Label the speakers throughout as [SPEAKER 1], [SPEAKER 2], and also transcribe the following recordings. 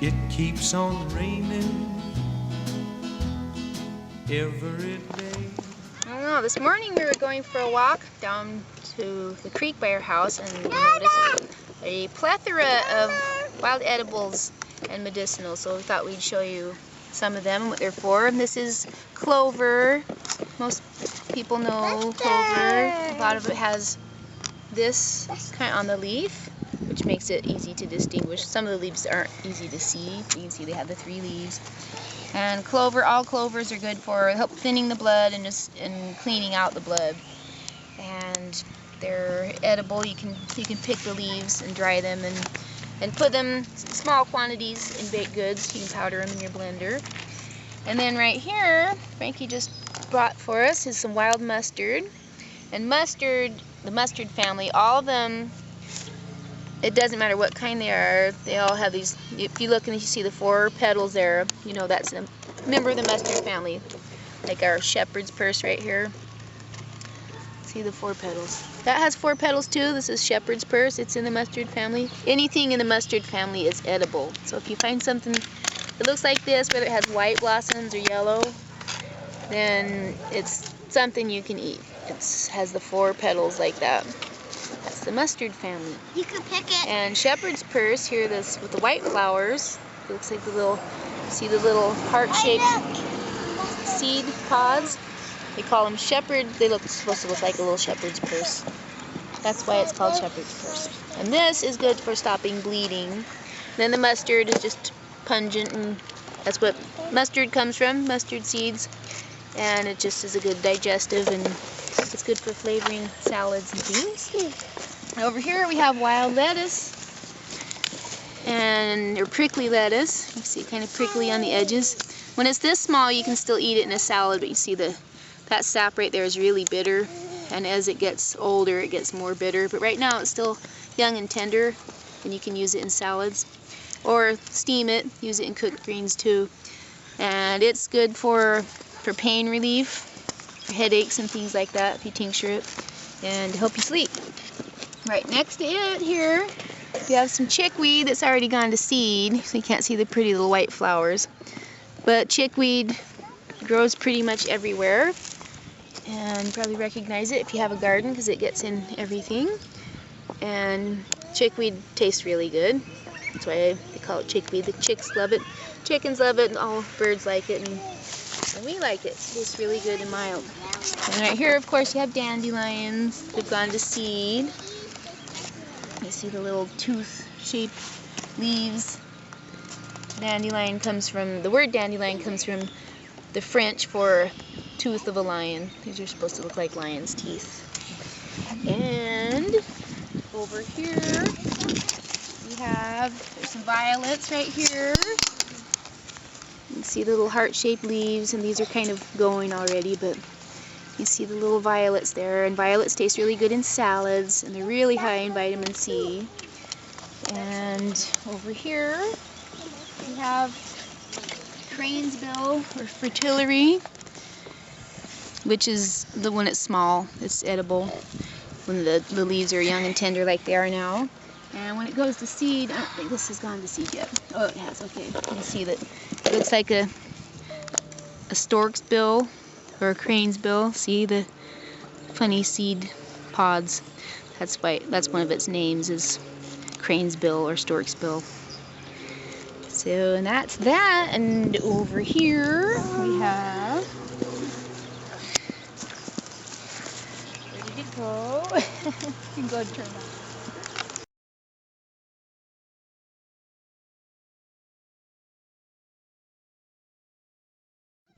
[SPEAKER 1] It keeps on raining every day.
[SPEAKER 2] I don't know, this morning we were going for a walk down to the creek by our house and we noticed a plethora of wild edibles and medicinals, so we thought we'd show you some of them and what they're for. And this is clover. Most people know clover. A lot of it has this kind on the leaf, which makes it easy to distinguish. Some of the leaves aren't easy to see. You can see they have the 3 leaves. And clover, all clovers are good for help thinning the blood and cleaning out the blood. And they're edible. You can pick the leaves and dry them and put them in small quantities in baked goods. You can powder them in your blender. And then right here, Frankie just brought for us is some wild mustard. And mustard, the mustard family, all of them, it doesn't matter what kind they are, they all have these, if you look and you see the 4 petals there, you know that's a member of the mustard family. Like our shepherd's purse right here. See the 4 petals. That has 4 petals too. This is shepherd's purse. It's in the mustard family. Anything in the mustard family is edible. So if you find something that looks like this, whether it has white blossoms or yellow, then it's something you can eat. It has the 4 petals like that. That's the mustard family.
[SPEAKER 3] You can pick it.
[SPEAKER 2] And shepherd's purse, here this with the white flowers. It looks like the little, see the little heart-shaped seed pods? They call them shepherd. They supposed to look like a little shepherd's purse. That's why it's called shepherd's purse. And this is good for stopping bleeding. Then the mustard is just pungent, and that's what mustard comes from, mustard seeds. And it just is a good digestive, and it's good for flavoring salads and things. Over here we have wild lettuce, or prickly lettuce. You see kind of prickly on the edges. When it's this small, you can still eat it in a salad, but you see that sap right there is really bitter, and as it gets older, it gets more bitter. But right now, it's still young and tender, and you can use it in salads, or steam it, use it in cooked greens too. And it's good for pain relief, for headaches and things like that, if you tincture it, and to help you sleep. Right next to it here, we have some chickweed that's already gone to seed, so you can't see the pretty little white flowers. But chickweed grows pretty much everywhere, and you probably recognize it if you have a garden because it gets in everything. And chickweed tastes really good. That's why they call it chickweed. The chicks love it, chickens love it, and all birds like it, and we like it. It tastes really good and mild. And right here, of course, you have dandelions. They've gone to seed. You see the little tooth-shaped leaves. Dandelion comes from, the word dandelion comes from the French for tooth of a lion. These are supposed to look like lion's teeth. And over here, there's some violets right here. You can see the little heart-shaped leaves, and these are kind of going already, but you see the little violets there. And violets taste really good in salads, and they're really high in vitamin C. And over here, we have crane's bill, or fritillary, which is the one that's small. It's edible when the leaves are young and tender like they are now. And when it goes to seed, I don't think this has gone to seed yet. Oh, it has, okay. You can see that it looks like a stork's bill or a crane's bill. See the funny seed pods? That's one of its names, is crane's bill or stork's bill. So, and that's that. And over here we have, where did it go? You can go and turn that.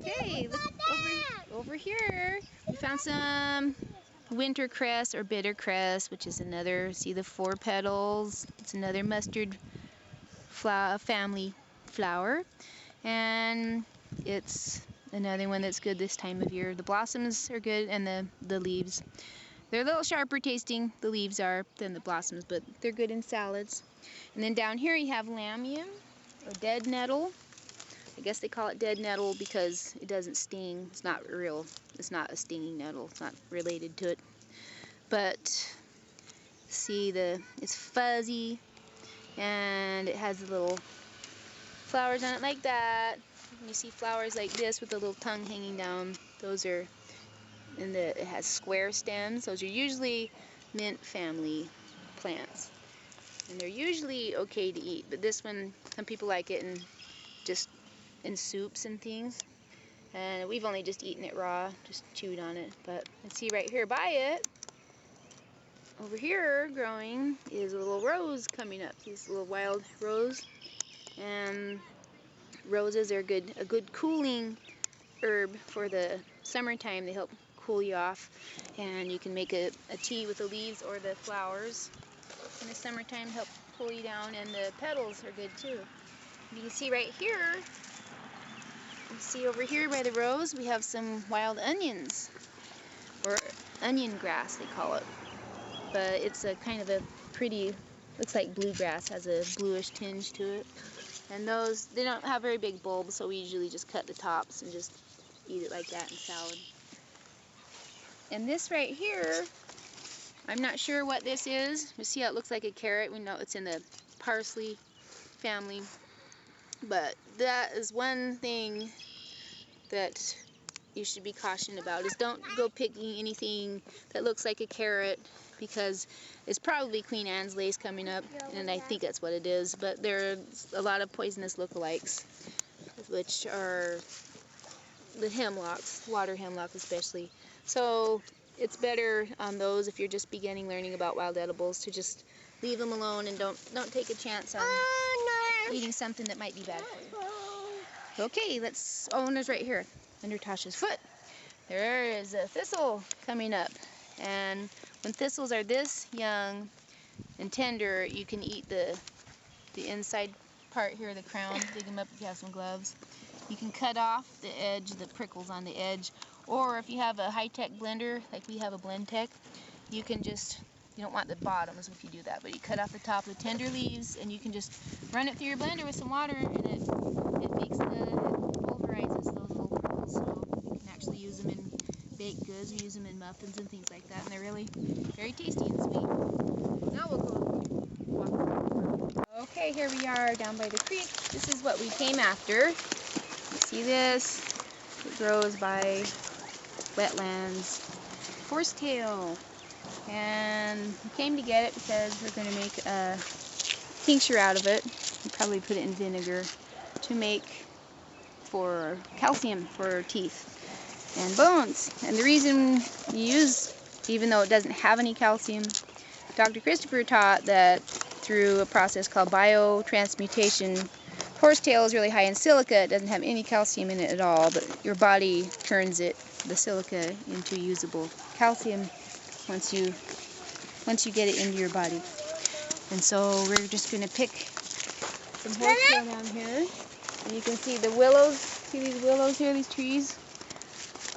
[SPEAKER 2] Okay, look over here. We found some winter cress or bitter cress, which is another, see the 4 petals. It's another mustard family flower. And it's another one that's good this time of year. The blossoms are good, and the leaves. They're a little sharper tasting, the leaves are, than the blossoms, but they're good in salads. And then down here you have lamium, or dead nettle. I guess they call it dead nettle because it doesn't sting. It's not a stinging nettle. It's not related to it. But see, it's fuzzy, and it has a little flowers on it like that. And you see flowers like this with a little tongue hanging down. Those are, it has square stems. Those are usually mint family plants. And they're usually okay to eat, but this one, some people like it in soups and things. And we've only just eaten it raw, just chewed on it. But let's see right here by it, over here growing is a little rose coming up. These little wild rose. And roses are a good cooling herb for the summertime. They help cool you off. And you can make a tea with the leaves or the flowers in the summertime to help cool you down. And the petals are good too. You can see right here, you see over here by the rose, we have some wild onions, or onion grass they call it. But it's a kind of a pretty, looks like bluegrass, has a bluish tinge to it. And those, they don't have very big bulbs, so we usually just cut the tops and just eat it like that in salad. And this right here, I'm not sure what this is. You see how it looks like a carrot? We know it's in the parsley family. But that is one thing that you should be cautioned about, is don't go picking anything that looks like a carrot, because it's probably Queen Anne's lace coming up, and I think that's what it is. But there's a lot of poisonous lookalikes, which are the hemlocks, water hemlock especially. So it's better on those, if you're just beginning learning about wild edibles, to just leave them alone and don't take a chance on eating something that might be bad for you. Okay, let's, oh, and there's right here, under Tasha's foot, there is a thistle coming up. And when thistles are this young and tender, you can eat the inside part here, the crown. Dig them up if you have some gloves. You can cut off the edge, the prickles on the edge, or if you have a high-tech blender, like we have a Blend-Tech, you can just, you don't want the bottoms if you do that, but you cut off the top of the tender leaves, and you can just run it through your blender with some water, and it makes it pulverizes those little pearls, so you can actually use them in baked goods. We use them in muffins and things like that, and they're really very tasty and sweet. Now we'll go walk. Okay, here we are down by the creek. This is what we came after. You see this? It grows by wetlands. Horsetail. And we came to get it because we're going to make a tincture out of it. We'll probably put it in vinegar to make for calcium for teeth and bones. And the reason you use, even though it doesn't have any calcium, Dr. Christopher taught that through a process called biotransmutation, horsetail is really high in silica. It doesn't have any calcium in it at all, but your body turns it, the silica, into usable calcium once you get it into your body. And so we're just going to pick some horsetail down here. And you can see the willows. See these willows here, these trees?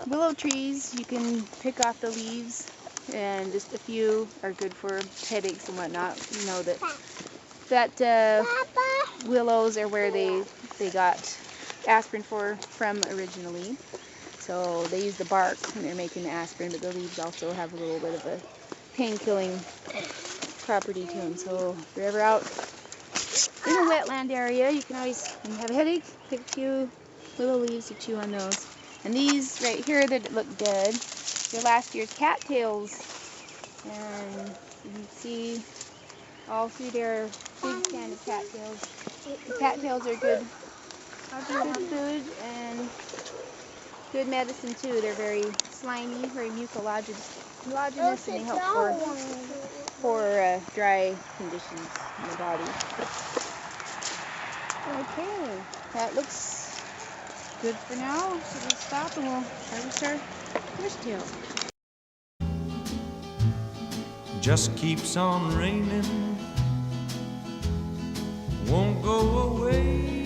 [SPEAKER 2] Willow trees, you can pick off the leaves, and just a few are good for headaches and whatnot. You know that willows are where they got aspirin from originally. So they use the bark when they're making the aspirin, but the leaves also have a little bit of a pain-killing property to them. So if you're ever out in a wetland area, you can always, when you have a headache, pick a few willow leaves to chew on those. And these right here that look dead, they're last year's cattails. And you can see all through there, big can of cattails. The cattails are good food and good medicine too. They're very slimy, very mucilaginous, and they help for dry conditions in the body. Okay, that looks good for now. So we'll stop and we'll harvest our horsetail.
[SPEAKER 1] Just keeps on raining, won't go away.